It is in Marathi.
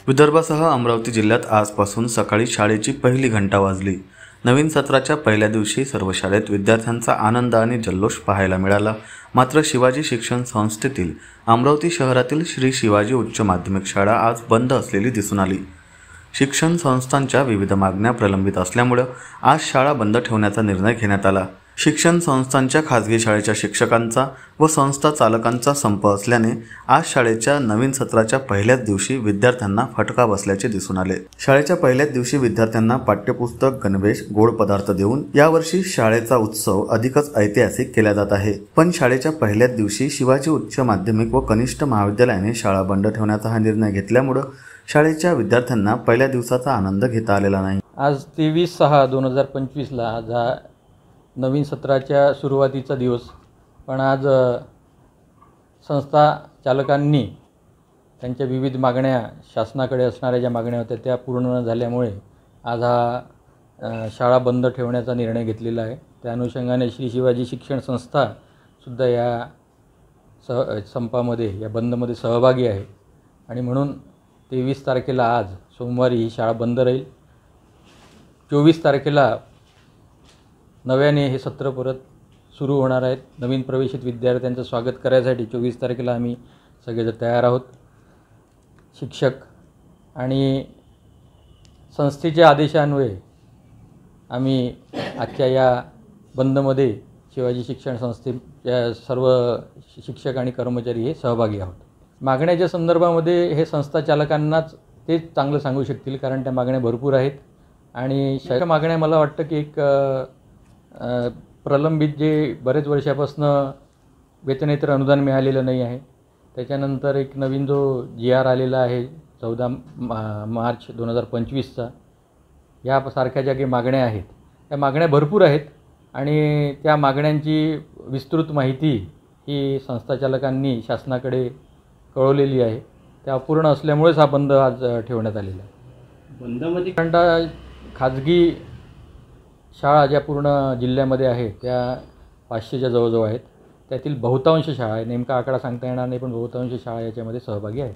विदर्भासह अमरावती जिल्ह्यात आजपासून सकाळी शाळेची पहिली घंटा वाजली। नवीन सत्राच्या पहिल्या दिवशी सर्व शाळेत विद्यार्थ्यांचा आनंद आणि जल्लोष पाहायला मिळाला। मात्र शिवाजी शिक्षण संस्थेतील अमरावती शहरातील श्री शिवाजी उच्च माध्यमिक शाळा आज बंद असलेली दिसून आली। शिक्षण संस्थांच्या विविध मागण्या प्रलंबित असल्यामुळे आज शाळा बंद ठेवण्याचा निर्णय घेण्यात आला। शिक्षण संस्थांच्या खासगी शाळेच्या शिक्षकांचा व संस्था चालकांचा संप असल्याने आज शाळेच्या नवीन सत्राच्या पहिल्याच दिवशी विद्यार्थ्यांना फटका बसल्याचे दिसून आले। शाळेच्या पहिल्याच दिवशी विद्यार्थ्यांना पाठ्यपुस्तक, गणवेश, गोड पदार्थ देऊन यावर्षी शाळेचा उत्सव अधिकच ऐतिहासिक केला जात आहे। पण शाळेच्या पहिल्याच दिवशी शिवाजी उच्च माध्यमिक व कनिष्ठ महाविद्यालयाने शाळा बंद ठेवण्याचा हा निर्णय घेतल्यामुळे शाळेच्या विद्यार्थ्यांना पहिल्या दिवसाचा आनंद घेता आलेला नाही। आज 23/6/2025 ला आज नवीन सत्राच्या सुरुवातीचा दिवस, पण आज संस्था चालकांनी त्यांच्या विविध मागण्या, शासनाकडे असणाऱ्या ज्या मागण्या होत्या त्या पूर्ण न झाल्यामुळे आज शाळा बंद ठेवण्याचा निर्णय घेतलेला आहे। त्या अनुषंगाने श्री शिवाजी शिक्षण संस्था सुद्धा या संपामध्ये, या बंदमध्ये सहभागी आहे आणि म्हणून 23 तारखेला आज सोमवारी ही शाळा बंद राहील। 24 तारखेला नव्याने हे सत्र परत सुरू होणार आहेत। नवीन प्रवेशित विद्यार्थ्यांचं स्वागत करायसाठी 24 तारखेला आम्ही सगळेजण तयार आहोत। शिक्षक आणि संस्थेच्या आदेशान्वये आम्ही आजच्या या बंदमध्ये शिवाजी शिक्षण संस्थेच्या सर्व शिक्षक आणि कर्मचारी हे सहभागी आहोत। मागण्याच्या संदर्भामध्ये हे संस्था चालकांनाच तेच चांगलं सांगू शकतील, कारण त्या मागण्या भरपूर आहेत आणि शाळेच्या मागण्या मला वाटतं की एक प्रलंबित जे बरेच वर्षापासून वेतनेतर अनुदान मिळालेलं नाही आहे, त्याच्यानंतर एक नवीन जो GR आलेला आहे 14 मार्च 2025चा, यासारख्या ज्या काही मागण्या आहेत त्या मागण्या भरपूर आहेत आणि त्या मागण्यांची विस्तृत माहिती ही संस्थाचालकांनी शासनाकडे कळवलेली आहे। त्या अपूर्ण असल्यामुळेच हा बंद आज ठेवण्यात आलेला आहे। बंदमध्ये खाजगी शाळा ज्या पूर्ण जिल्ह्यामध्ये आहेत त्या 500च्या जवळजवळ आहेत। त्यातील बहुतांश शाळा, नेमका आकडा सांगता येणार नाही, पण बहुतांश शाळा याच्यामध्ये सहभागी आहेत।